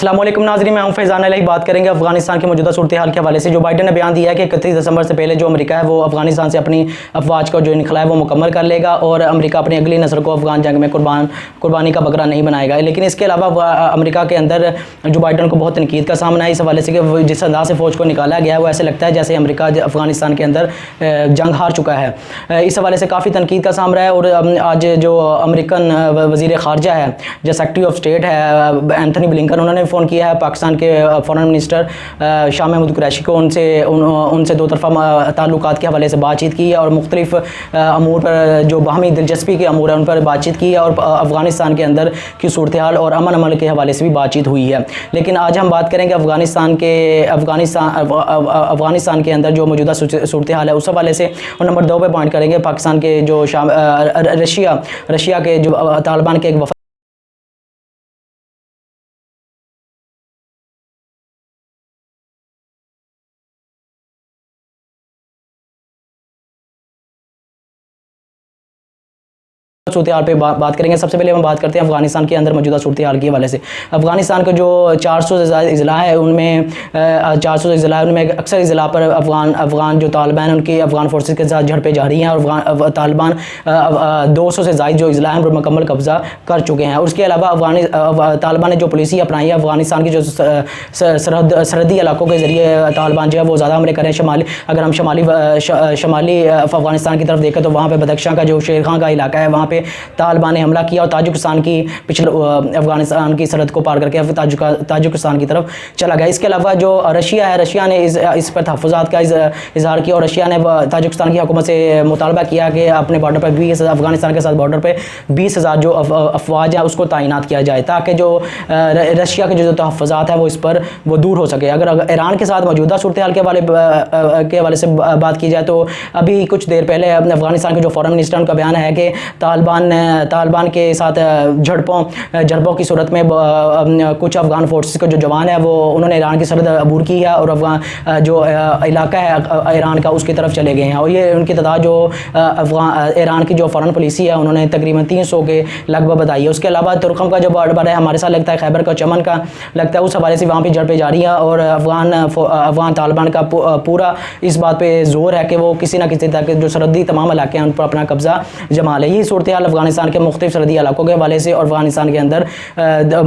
السلام علیکم ناظرین، میں ہوں فیضان الہی۔ بات کریں گے افغانستان کے موجودہ صورتحال کے حوالے سے۔ جو بائیڈن نے بیان دیا ہے کہ 31 دسمبر سے پہلے جو امریکہ ہے وہ افغانستان سے اپنی افواج کا جو انخلا ہے وہ مکمل کر لے گا اور امریکہ اپنی اگلی نسل کو افغان جنگ میں قربانی کا بکرا نہیں بنائے گا۔ لیکن اس کے علاوہ امریکہ کے اندر جو بائیڈن کو بہت تنقید کا سامنا ہے اس حوالے سے کہ جس انداز سے فوج کو نکالا گیا ہے وہ ایسے لگتا ہے جیسے امریکہ افغانستان کے اندر جنگ ہار چکا ہے۔ اس حوالے سے کافی تنقید کا سامنا ہے اور آج جو امریکن وزیر خارجہ ہے، جو سیکرٹری آف اسٹیٹ ہے اینتھنی بلنکن، انہوں نے فون کیا ہے پاکستان کے فارن منسٹر شاہ محمود قریشی کو، ان سے دو طرفہ تعلقات کے حوالے سے بات چیت کی ہے اور مختلف امور پر جو باہمی دلچسپی کے امور ہیں ان پر بات چیت کی ہے اور افغانستان کے اندر کی صورتحال اور امن عمل کے حوالے سے بھی بات چیت ہوئی ہے۔ لیکن آج ہم بات کریں گے افغانستان کے اندر جو موجودہ صورتحال ہے اس حوالے سے، اور نمبر 2 پہ پوائنٹ کریں گے پاکستان کے جو رشیا کے جو طالبان کے ایک وفد صورتحال پہ بات کریں گے۔ سب سے پہلے ہم بات کرتے ہیں افغانستان کے اندر موجودہ صورتحال کے حوالے سے۔ افغانستان کے جو 400 سے زیادہ اضلاع ہے ان میں اکثر اضلاع پر افغان جو طالبان ہیں ان کی افغان فورسز کے ساتھ جھڑپیں جاری ہیں اور طالبان 200 سے زائد جو اضلاع ہیں وہ مکمل قبضہ کر چکے ہیں۔ اور اس کے علاوہ طالبان نے جو پالیسی اپنائی ہے افغانستان کی جو سرحدی علاقوں کے ذریعے طالبان جو ہے وہ زیادہ حملے کریں۔ اگر ہم شمالی افغانستان کی طرف دیکھیں تو وہاں پہ بدخشاں کا جو شیر خان کا علاقہ ہے وہاں پہ طالبان نے حملہ کیا اور تاجکستان کی افغانستان کی سرحد کو پار کر کے تاجکستان کی طرف چلا گیا۔ اس کے علاوہ جو رشیا ہے، رشیا نے اس پر تحفظات کا اظہار کیا اور رشیا نے تاجکستان کی حکومت سے مطالبہ کیا کہ اپنے بارڈر پر افغانستان کے ساتھ بارڈر پہ 20,000 جو افواج ہیں اس کو تعینات کیا جائے تاکہ جو رشیا کے جو تحفظات ہیں وہ اس پر وہ دور ہو سکے۔ اگر ایران کے ساتھ موجودہ صورتحال کے حوالے سے بات کی جائے تو ابھی کچھ دیر پہلے افغانستان کے جو فارن منسٹر ان کا بیان ہے کہ طالبان کے ساتھ جھڑپوں کی صورت میں کچھ افغان فورسز کے جو جوان ہیں وہ انہوں نے ایران کی سرحد عبور کی ہے اور جو علاقہ ہے ایران کا اس کی طرف چلے گئے ہیں اور یہ ان کی تعداد جو ایران کی جو فارن پالیسی ہے انہوں نے تقریباً 300 کے لگ بھگ بتائی ہے۔ اس کے علاوہ ترکم کا جو بارڈر ہے ہمارے ساتھ لگتا ہے، خیبر کا چمن کا لگتا ہے، اس حوالے سے وہاں پہ جھڑپیں جاری ہیں اور افغان طالبان کا پورا اس بات پہ زور ہے کہ وہ کسی نہ کسی طرح کے جو سرحدی تمام علاقے ہیں ان پر اپنا قبضہ جما لے۔ یہ صورتحال افغانستان کے مختلف سرحدی علاقوں کے حوالے سے اور افغانستان کے اندر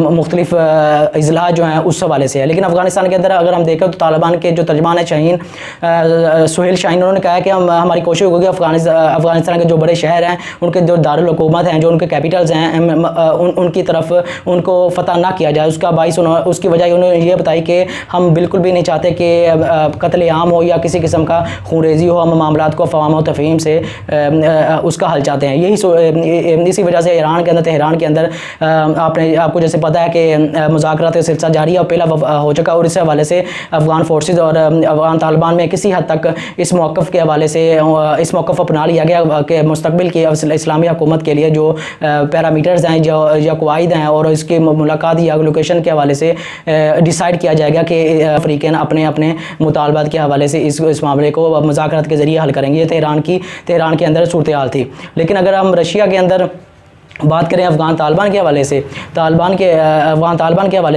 مختلف اضلاع جو ہیں اس حوالے سے ہے۔ لیکن افغانستان کے اندر اگر ہم دیکھیں تو طالبان کے جو ترجمان ہیں سہیل شاہین، انہوں نے کہا ہے کہ ہماری کوشش ہوگی افغانستان کے جو بڑے شہر ہیں ان کے جو دارالحکومت ہیں، جو ان کے کیپٹلز ہیں، ان کی طرف ان کو فتح نہ کیا جائے۔ اس کی وجہ انہوں نے یہ بتائی کہ ہم بالکل بھی نہیں چاہتے کہ قتل عام ہو یا کسی قسم کا خونریزی ہو، ہم معاملات کو فہم و تفہیم سے اس کا حل چاہتے ہیں۔ اسی وجہ سے تہران کے اندر آپ کو جیسے پتہ ہے کہ مذاکرات کا سلسلہ جاری ہے اور پہلا ہو چکا اور اس حوالے سے افغان فورسز اور افغان طالبان میں کسی حد تک اس موقف کے حوالے سے اس موقف اپنا لیا گیا کہ مستقبل کی اسلامی حکومت کے لیے جو پیرامیٹرز ہیں یا قواعد ہیں اور اس کی ملاقات یا لوکیشن کے حوالے سے ڈیسائیڈ کیا جائے گا کہ افریقین اپنے مطالبات کے حوالے سے اس معاملے کو مذاکرات کے ذریعے حل کریں گے۔ یہ تہران کے اندر صورتحال تھی۔ لیکن اگر ہم رشیا کے اندر بات کریں افغان طالبان کے حوالے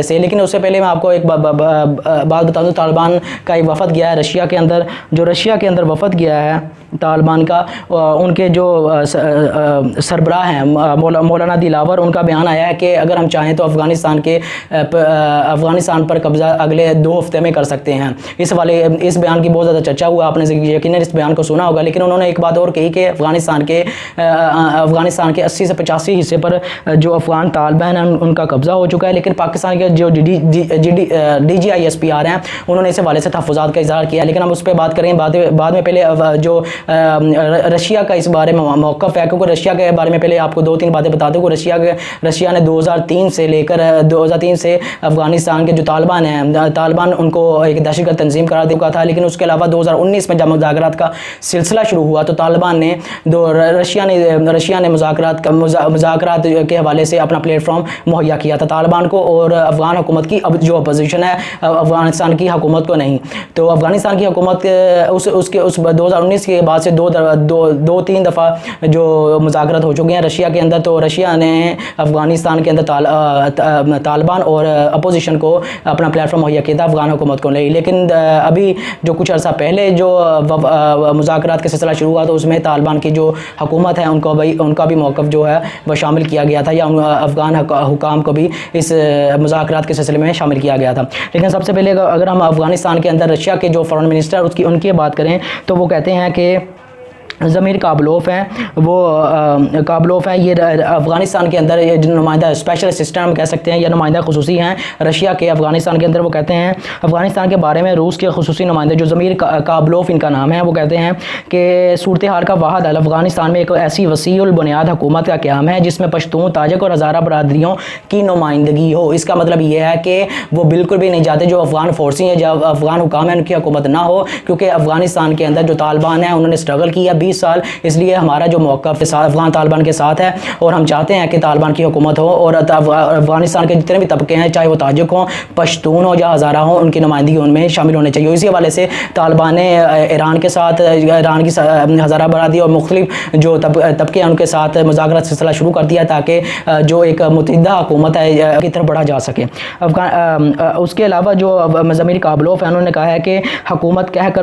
سے، لیکن اس سے پہلے میں آپ کو ایک بات بتا دوں، طالبان کا ایک وفد گیا ہے رشیا کے اندر۔ جو رشیا کے اندر وفد گیا ہے طالبان کا، ان کے جو سربراہ ہیں مولانا دلاور، ان کا بیان آیا ہے کہ اگر ہم چاہیں تو افغانستان پر قبضہ اگلے 2 ہفتے میں کر سکتے ہیں۔ اس بیان کی بہت زیادہ چرچا ہوا، آپ نے یقیناً اس بیان کو سنا ہوگا۔ لیکن انہوں نے ایک بات اور کہی کہ افغانستان کے 80 سے 85 حصے پر جو افغان طالبان ہیں ان کا قبضہ ہو چکا ہے۔ لیکن پاکستان کے جو DGISPR ہیں انہوں نے اس حوالے سے تحفظات کا اظہار کیا، لیکن ہم اس پہ بات کریں بعد میں۔ پہلے جو رشیا کا اس بارے میں موقف ہے، کیونکہ رشیا کے بارے میں پہلے آپ کو 2-3 باتیں بتا دوں کہ رشیا نے 2003 سے افغانستان کے جو طالبان ان کو ایک دہشت گرد تنظیم قرار دیا تھا۔ لیکن اس کے علاوہ 2019 میں جب مذاکرات کا سلسلہ شروع ہوا تو طالبان نے رشیا نے مذاکرات مذاکرات کے حوالے سے اپنا پلیٹ فارم مہیا کیا تھا طالبان کو اور افغان حکومت کی اب جو اپوزیشن ہے افغانستان کی حکومت کو نہیں. تو افغانستان کی حکومت اس 2019 کے بعد سے دو تین دفعہ جو مذاکرات ہو چکے ہیں رشیا کے اندر. تو رشیا نے افغانستان کے اندر طالبان اور اپوزیشن کو اپنا پلیٹ فارم مہیا کیا تھا افغان حکومت کو نہیں. لیکن ابھی جو کچھ عرصہ پہلے جو مذاکرات کا سلسلہ شروع ہوا تو اس میں طالبان کی جو حکومت ہے ان کا بھی موقف جو ہے وہ شامل کیا گیا تھا یا افغان حکام کو بھی اس مذاکرات کے سلسلے میں شامل کیا گیا تھا. لیکن سب سے پہلے اگر ہم افغانستان کے اندر رشیا کے جو فارن منسٹر ان کی بات کریں تو وہ کہتے ہیں کہ ضمیر کابلوف ہیں. وہ کابلوف ہیں یہ افغانستان کے اندر جو نمائندہ اسپیشل اسسٹنٹ ہم کہہ سکتے ہیں یا نمائندہ خصوصی ہیں رشیا کے افغانستان کے اندر. وہ کہتے ہیں افغانستان کے بارے میں روس کے خصوصی نمائندہ جو ضمیر کابلوف ان کا نام ہے وہ کہتے ہیں کہ صورتحال کا واحد حل افغانستان میں ایک ایسی وسیع البنیاد حکومت کا قیام ہے جس میں پشتون تاجک اور ہزارہ برادریوں کی نمائندگی ہو. اس کا مطلب یہ ہے کہ وہ بالکل بھی نہیں چاہتے جو افغان فورسیں ہیں جو افغان حکام ہیں ان کی حکومت نہ ہو, کیونکہ افغانستان کے اندر جو طالبان ہیں انہوں نے اسٹرگل کیا 20 سال, اس لیے ہمارا جو موقف افغان طالبان کے ساتھ ہے اور ہم چاہتے ہیں کہ طالبان کی حکومت ہو اور افغانستان کے جتنے بھی طبقے ہیں چاہے وہ تاجک ہوں, پشتون ہوں یا ہزارہ ہوں, ان کی نمائندگی ان میں شامل ہونے چاہیے. اسی حوالے سے طالبان نے ایران کے ساتھ, ایران کی ہزارہ برادری اور مختلف جو طبقے ہیں ان کے ساتھ مذاکرات سلسلہ شروع کر دیا تاکہ جو ایک متحدہ حکومت ہے کی طرف بڑھا جا سکے. اس کے علاوہ جو ضمیر کابلوف ہے انہوں نے کہا ہے کہ حکومت کہہ کر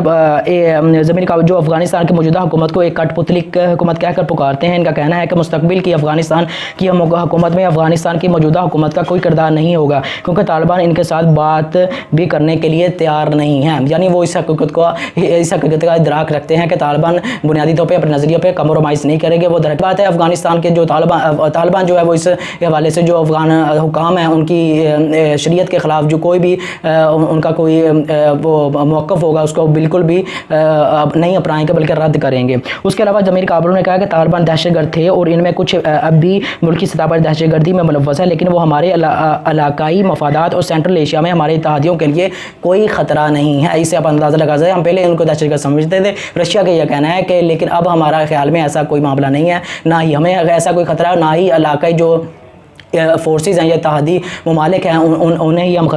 ضمیر کابلوف جو افغانستان کی موجودہ حکومت کو ایک کٹ پتلی حکومت کہہ کر پکارتے ہیں. ان کا کہنا ہے کہ مستقبل کی افغانستان کی حکومت میں افغانستان کی موجودہ حکومت کا کوئی کردار نہیں ہوگا کیونکہ طالبان ان کے ساتھ بات بھی کرنے کے لیے تیار نہیں ہیں. یعنی وہ اس حقیقت کا ادراک رکھتے ہیں کہ طالبان بنیادی طور پہ اپنے نظریوں پہ کمپرومائز نہیں کریں گے. وہ درک بات ہے افغانستان کے جو طالبان جو ہے وہ اس حوالے سے جو افغان حکام ہیں ان کی شریعت کے خلاف جو کوئی بھی ان کا کوئی وہ موقف ہوگا اس کو بالکل بھی نہیں اپنائیں گے بلکہ رد کریں گے. اس کے علاوہ ضمیر کابلوف نے کہا کہ طالبان دہشت گرد تھے اور ان میں کچھ اب بھی ملکی سطح پر دہشت گردی میں ملوث ہے, لیکن وہ ہمارے علاقائی مفادات اور سینٹرل ایشیا میں ہمارے اتحادیوں کے لیے کوئی خطرہ نہیں ہے. اس سے آپ اندازہ لگا سکتے ہیں ہم پہلے ان کو دہشت گرد سمجھتے تھے, رشیا کا یہ کہنا ہے کہ لیکن اب ہمارا خیال میں ایسا کوئی معاملہ نہیں ہے, نہ ہی ہمیں ایسا کوئی خطرہ ہے, نہ ہی علاقائی جو فورسز ہیں یا اتحادی ممالک ہیں انہیں ہی ہم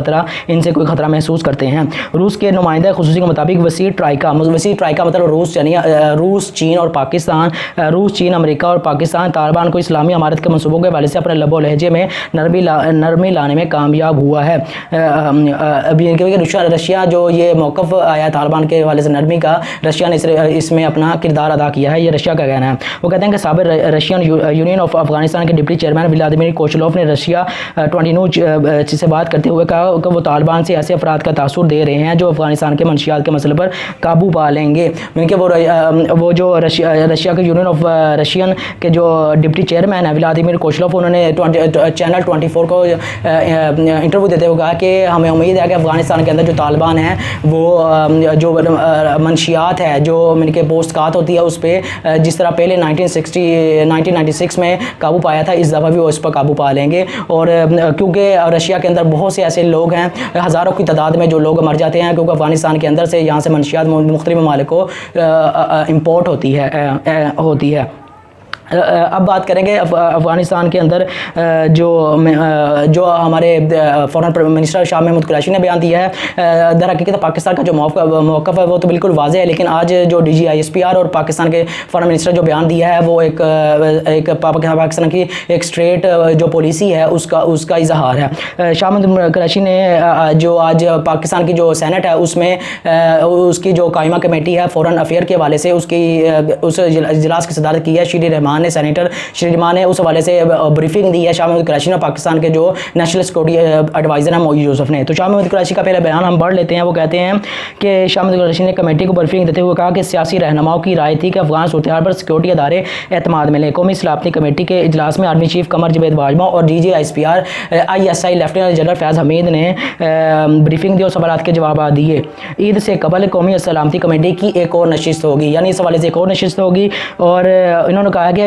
ان سے کوئی خطرہ محسوس کرتے ہیں. روس کے نمائندہ خصوصی کے مطابق وسیع ٹرائکا مطلب روس چین اور پاکستان, روس چین امریکہ اور پاکستان طالبان کو اسلامی امارت کے منصوبوں کے حوالے سے اپنے لب و لہجے میں نرمی لانے میں کامیاب ہوا ہے. رشیا جو یہ موقف آیا طالبان کے حوالے سے نرمی کا, رشیا نے اس میں اپنا کردار ادا کیا ہے, یہ رشیا کا کہنا ہے. وہ کہتے ہیں کہ سابق رشین یونین آف افغانستان کے ڈپٹی چیئرمین ولادیمیر کوچلوف نے رشیا 29 سے بات کرتے ہوئے کہا کہ وہ طالبان سے ایسے افراد کا تاثر دے رہے ہیں جو افغانستان کے منشیات کے مسئلے پر قابو پا لیں گے. وہ جو رشیا کے یونین آف رشین کے جو ڈپٹی چیئرمین ہیں ولادیمیر کوچلوف, انہوں نے چینل 24 کو انٹرویو دیتے ہوئے کہا کہ ہمیں امید ہے کہ افغانستان کے اندر جو طالبان ہیں وہ جو منشیات ہے جو ان کے پوسٹ ہوتی ہے اس پہ جس طرح پہلے 1996 میں قابو پایا تھا اس دفعہ بھی وہ اس پر قابو پا لیں گے. اور کیونکہ رشیا کے اندر بہت سے ایسے لوگ ہیں, ہزاروں کی تعداد میں جو لوگ مر جاتے ہیں کیونکہ افغانستان کے اندر سے یہاں سے منشیات مختلف ممالک کو امپورٹ ہوتی ہے. اب بات کریں گے افغانستان کے اندر جو ہمارے فارن منسٹر شاہ محمود قریشی نے بیان دیا ہے. در حقیقت پاکستان کا جو موقف ہے وہ تو بالکل واضح ہے, لیکن آج جو DGISPR اور پاکستان کے فارن منسٹر جو بیان دیا ہے وہ ایک پاکستان کی ایک اسٹریٹ جو پالیسی ہے اس کا اظہار ہے. شاہ محمود قریشی نے جو آج پاکستان کی جو سینٹ ہے اس میں اس کی جو قائمہ کمیٹی ہے فورن افیئر کے حوالے سے اس اجلاس کی صدارت کی ہے. شری رحمان نے سینیٹر شری رحمان نے اس حوالے سے بریفنگ دی ہے شاہ محمود قریشی نے پاکستان کے جو نیشنل سیکورٹی ایڈوائزر ہیں معین یوسف نے. تو شاہ محمود قریشی کا پہلا بیان ہم پڑھ لیتے ہیں. وہ کہتے ہیں کہ شاہ محمود قریشی نے کمیٹی کو بریفنگ دیتے ہوئے کہا کہ سیاسی رہنماؤں کی رائے تھی کہ افغان صورتحال پر سیکورٹی ادارے اعتماد میں لیں. قومی سلامتی کمیٹی کے اجلاس میں آرمی چیف قمر جاوید باجوہ اور DGISPR ISI lieutenant general Faiz Hameed نے بریفنگ دی اور سوالات کے جوابات دیے. عید سے قبل قومی سلامتی کمیٹی کی ایک اور نشست ہوگی, یعنی اس حوالے سے ایک اور نشست ہوگی. اور انہوں نے کہا کہ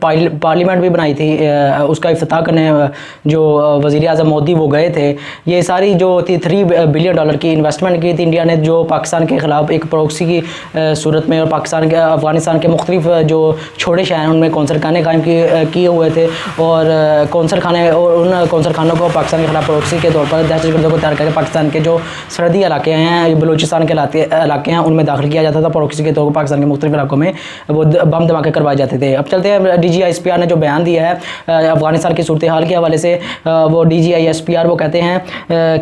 پارلیمنٹ بھی بنائی تھی, اس کا افتتاح کرنے جو وزیر اعظم مودی وہ گئے تھے. یہ ساری جو تھی $3 بلین کی انویسٹمنٹ کی تھی انڈیا نے, جو پاکستان کے خلاف ایک پروکسی کی صورت میں, اور پاکستان کے افغانستان کے مختلف جو چھوٹے شہر ہیں ان میں کونسل خانے قائم کیے ہوئے تھے, اور کونسل خانے اور ان کونسل خانوں کو پاکستان کے خلاف پروکسی کے طور پر دہشت گردوں کو تیار کر کے پاکستان کے جو سرحدی علاقے ہیں, بلوچستان کے علاقے ہیں, ان میں داخل کیا جاتا تھا پروکسی کے طور پر. پاکستان کے مختلف علاقوں میں وہ بم دھماکے کروائے جاتے تھے. اب چلتے ہیں D G I S P R نے جو بیان دیا ہے افغانستان کی صورتحال کے حوالے سے. وہ D G I S P R وہ کہتے ہیں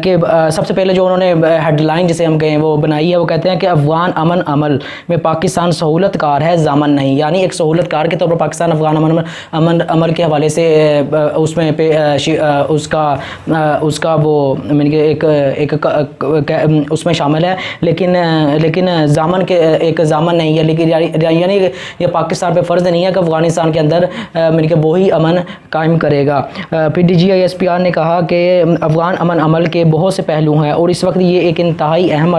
کہ سب سے پہلے جو انہوں نے ہیڈ لائن جسے ہم کہیں وہ بنائی ہے, وہ کہتے ہیں کہ افغان امن عمل میں پاکستان سہولت کار ہے, ضامن نہیں. یعنی ایک سہولت کار کے طور پر پاکستان افغان امن عمل کے حوالے سے اس میں اس کا وہ ایک اس میں شامل ہے, لیکن ضامن کے ایک ضامن نہیں ہے. لیکن یعنی یہ پاکستان پہ فرض نہیں ہے کہ افغانستان کے اندر وہی امن قائم کرے گا. پھر D G I S P R نے کہا کہ افغان امن عمل کے بہت سے پہلو ہیں اور اس وقت یہ ایک انتہائی اہم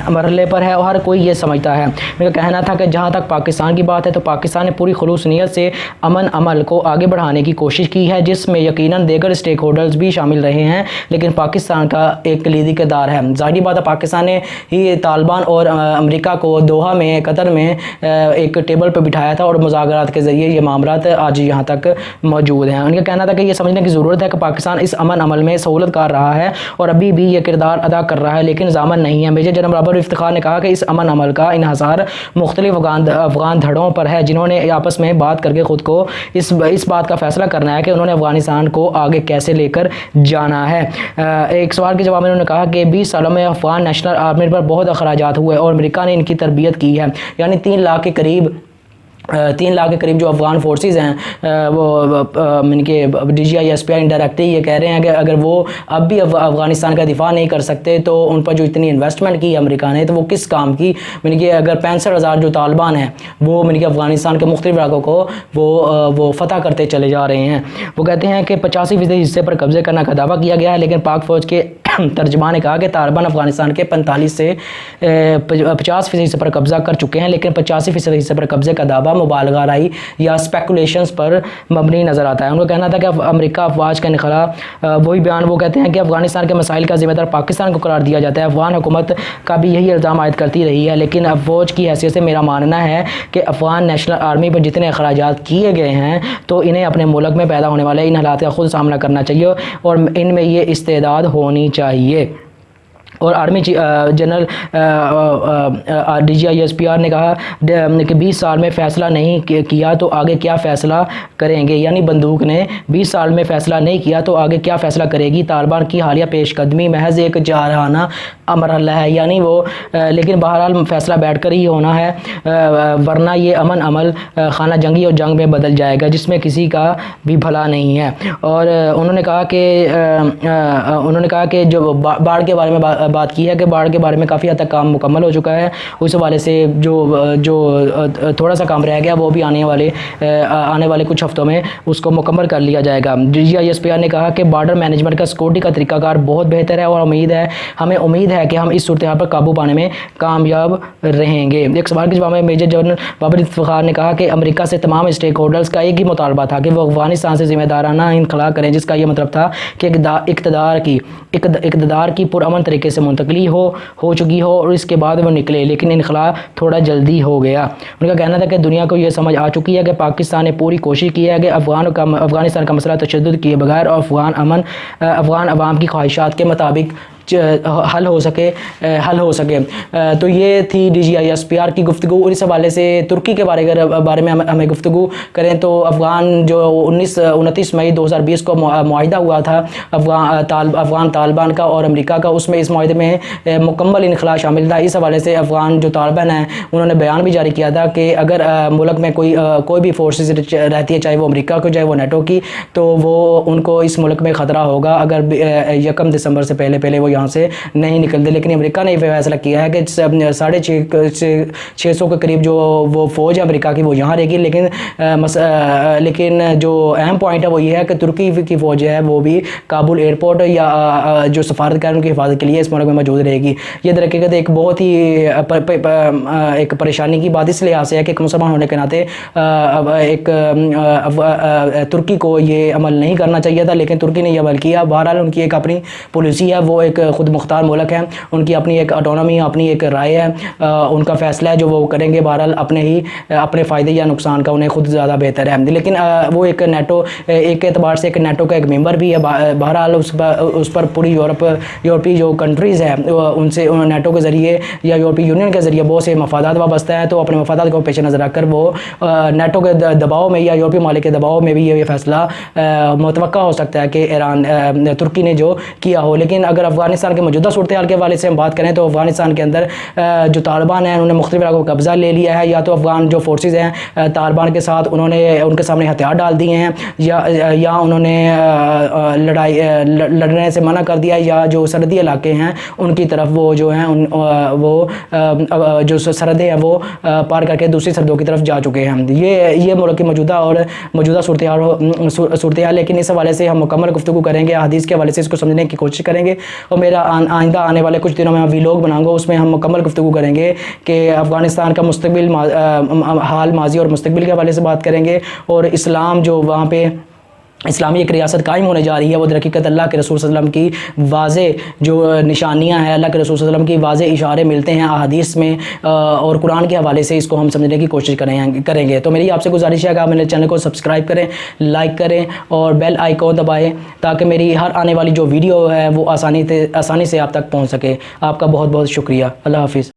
مرحلے پر ہے اور ہر کوئی یہ سمجھتا ہے. میرا کہنا تھا کہ جہاں تک پاکستان کی بات ہے تو پاکستان نے پوری خلوص نیت سے امن عمل کو آگے بڑھانے کی کوشش کی ہے, جس میں یقیناً دیگر اسٹیک ہولڈرز بھی شامل رہے ہیں, لیکن پاکستان کا ایک کلیدی کردار ہے. ظاہری بات ہے پاکستان نے ہی طالبان اور امریکہ کو دوحہ میں قطر میں ایک ٹیبل پہ بٹھایا تھا اور مذاکرات کے ذریعے یہ معاملات آج یہاں تک موجود ہیں. ان کا کہنا تھا کہ یہ سمجھنے کی ضرورت ہے کہ پاکستان اس امن عمل میں سہولت کار رہا ہے اور ابھی بھی یہ کردار ادا کر رہا ہے, لیکن ضامن نہیں ہے. میجر جنرل بابر افتخار نے کہا کہ اس امن عمل کا انحصار مختلف افغان دھڑوں پر ہے, جنہوں نے آپس میں بات کر کے خود کو اس بات کا فیصلہ کرنا ہے کہ انہوں نے افغانستان کو آگے کیسے لے کر جانا ہے. ایک سوال کے جواب میں انہوں نے کہا کہ 20 سالوں میں افغان نیشنل آرمی پر بہت اخراجات ہوئے اور امریکہ نے ان کی تربیت کی ہے. یعنی 3 لاکھ کے قریب جو افغان فورسز ہیں وہ D G I S P I indirectly یہ کہہ رہے ہیں کہ اگر وہ اب بھی افغانستان کا دفاع نہیں کر سکتے تو ان پر جو اتنی انویسٹمنٹ کی امریکہ نے تو وہ کس کام کی. اگر 65,000 جو طالبان ہیں وہ افغانستان کے مختلف علاقوں کو وہ فتح کرتے چلے جا رہے ہیں. وہ کہتے ہیں کہ 85% حصے پر قبضے کرنے کا دعویٰ کیا گیا ہے, لیکن پاک فوج کے ترجمان نے کہا کہ طالبان افغانستان کے 45 سے 50% حصے پر قبضہ کر چکے ہیں, لیکن 85% حصے پر قبضے کا دعویٰ مبالغہ رائی یا اسپیکولیشنز پر مبنی نظر آتا ہے. ان کا کہنا تھا کہ امریکہ افواج کا انخلا, وہی بیان وہ کہتے ہیں کہ افغانستان کے مسائل کا ذمہ دار پاکستان کو قرار دیا جاتا ہے. افغان حکومت کا بھی یہی الزام عائد کرتی رہی ہے, لیکن اب فوج کی حیثیت سے میرا ماننا ہے کہ افغان نیشنل آرمی پر جتنے اخراجات کیے گئے ہیں تو انہیں اپنے ملک میں پیدا ہونے والے ان حالات کا خود سامنا کرنا چاہیے اور ان میں یہ استعداد ہونی چاہیے. اور army general D G I S P R نے کہا کہ 20 سال میں فیصلہ نہیں کیا تو آگے کیا فیصلہ کریں گے. یعنی بندوق نے 20 سال میں فیصلہ نہیں کیا تو آگے کیا فیصلہ کرے گی. طالبان کی حالیہ پیش قدمی محض ایک جارحانہ مرحلہ ہے, یعنی وہ لیکن بہرحال فیصلہ بیٹھ کر ہی ہونا ہے, ورنہ یہ امن عمل خانہ جنگی اور جنگ میں بدل جائے گا جس میں کسی کا بھی بھلا نہیں ہے. اور انہوں نے کہا کہ جو باڑھ کے بارے میں بات کی ہے کہ باڑھ کے بارے میں کافی حد تک کام مکمل ہو چکا ہے. اس حوالے سے جو تھوڑا سا کام رہ گیا وہ بھی آنے والے کچھ ہفتوں میں اس کو مکمل کر لیا جائے گا. D G I S P R نے کہا کہ بارڈر مینجمنٹ کا سیکورٹی کا طریقہ کار بہت بہتر ہے اور ہمیں امید ہے کہ ہم اس صورتحال پر قابو پانے میں کامیاب رہیں گے. ایک سوال کے جواب میں میجر جنرل بابر افتخار نے کہا کہ امریکہ سے تمام اسٹیک ہولڈرز کا ایک ہی مطالبہ تھا کہ وہ افغانستان سے ذمہ دارانہ انخلا کریں, جس کا یہ مطلب تھا کہ اقتدار کی پرامن طریقے سے منتقلی ہو چکی ہو اور اس کے بعد وہ نکلے, لیکن انخلا تھوڑا جلدی ہو گیا. ان کا کہنا تھا کہ دنیا کو یہ سمجھ آ چکی ہے کہ پاکستان نے پوری کوشش کی ہے کہ افغانستان کا مسئلہ تشدد کیے بغیر اور افغان عوام کی خواہشات کے مطابق حل ہو سکے. تو یہ تھی D G I S P R کی گفتگو. اور اس حوالے سے ترکی کے بارے میں ہمیں گفتگو کریں تو افغان جو 29 مئی 2020 کو معاہدہ ہوا تھا افغان طالبان کا اور امریکہ کا, اس میں اس معاہدے میں مکمل انخلا شامل تھا. اس حوالے سے افغان جو طالبان ہیں انہوں نے بیان بھی جاری کیا تھا کہ اگر ملک میں کوئی بھی فورسز رہتی ہے, چاہے وہ امریکہ کو چاہے وہ نیٹو کی, تو وہ ان کو اس ملک میں خطرہ ہوگا اگر 1 دسمبر سے پہلے وہ یہاں سے نہیں نکلتے، لیکن امریکہ نے یہ فیصلہ کیا ہے کہ 650 کے قریب جو وہ فوج ہے امریکہ کی وہ یہاں رہے گی، لیکن جو اہم پوائنٹ ہے وہ یہ ہے کہ ترکی کی فوج ہے وہ بھی کابل ایئرپورٹ یا جو سفارتکار ان کی حفاظت کے لیے اس ملک میں موجود رہے گی۔ یہ در حقیقت ایک بہت ہی ایک پریشانی کی بات اس لحاظ سے ہے کہ ایک مسلمان ہونے کے ناطے ایک ترکی کو یہ عمل نہیں کرنا چاہیے تھا، لیکن ترکی نے یہ عمل کیا۔ بہرحال ان کی ایک اپنی پالیسی ہے، وہ ایک خود مختار ملک ہے، ان کی اپنی ایک آٹونومی، اپنی ایک رائے ہے، ان کا فیصلہ ہے جو وہ کریں گے، بہرحال اپنے فائدے یا نقصان کا انہیں خود زیادہ بہتر ہے، لیکن وہ ایک نیٹو ایک اعتبار سے ایک نیٹو کا ایک ممبر بھی ہے۔ بہرحال اس پر پوری یورپی جو کنٹریز ہیں ان سے نیٹو کے ذریعے یا یورپی یونین کے ذریعے بہت سے مفادات وابستہ ہیں، تو اپنے مفادات کو پیش نظر رکھ کر وہ نیٹو کے دباؤ میں یا یورپی ممالک کے دباؤ میں بھی یہ فیصلہ متوقع ہو سکتا ہے کہ ترکی نے جو کیا ہو۔ لیکن اگر افغانستان کے موجودہ صورتحال کے حوالے سے ہم بات کریں تو افغانستان کے اندر جو طالبان ہیں انہوں نے مختلف علاقوں کو قبضہ لے لیا ہے، یا تو افغان جو فورسز ہیں طالبان کے ساتھ انہوں نے ان کے سامنے ہتھیار ڈال دیے ہیں، یا انہوں نے لڑنے سے منع کر دیا، یا جو سرحدی علاقے ہیں ان کی طرف وہ جو ہیں وہ جو سرحدیں ہیں وہ پار کر کے دوسری سرحدوں کی طرف جا چکے ہیں۔ یہ ملک کی موجودہ صورتحال، لیکن اس حوالے سے ہم مکمل گفتگو کریں گے، حدیث کے حوالے سے اس کو سمجھنے کی کوشش کریں گے، اور میرا آئندہ آنے والے کچھ دنوں میں ویلوگ بناؤں گا، اس میں ہم مکمل گفتگو کریں گے کہ افغانستان کا مستقبل، حال، ماضی اور مستقبل کے حوالے سے بات کریں گے، اور اسلام جو وہاں پہ اسلامی ایک ریاست قائم ہونے جا رہی ہے وہ در حقیقت اللہ کے رسول صلی اللہ علیہ وسلم کی واضح جو نشانیاں ہیں، اللہ کے رسول صلی اللہ علیہ وسلم کی واضح اشارے ملتے ہیں احادیث میں، اور قرآن کے حوالے سے اس کو ہم سمجھنے کی کوشش کریں گے۔ تو میری آپ سے گزارش ہے کہ آپ میرے چینل کو سبسکرائب کریں، لائک کریں اور بیل آئیکن دبائیں تاکہ میری ہر آنے والی جو ویڈیو ہے وہ آسانی سے آپ تک پہنچ سکے۔ آپ کا بہت بہت شکریہ۔ اللہ حافظ۔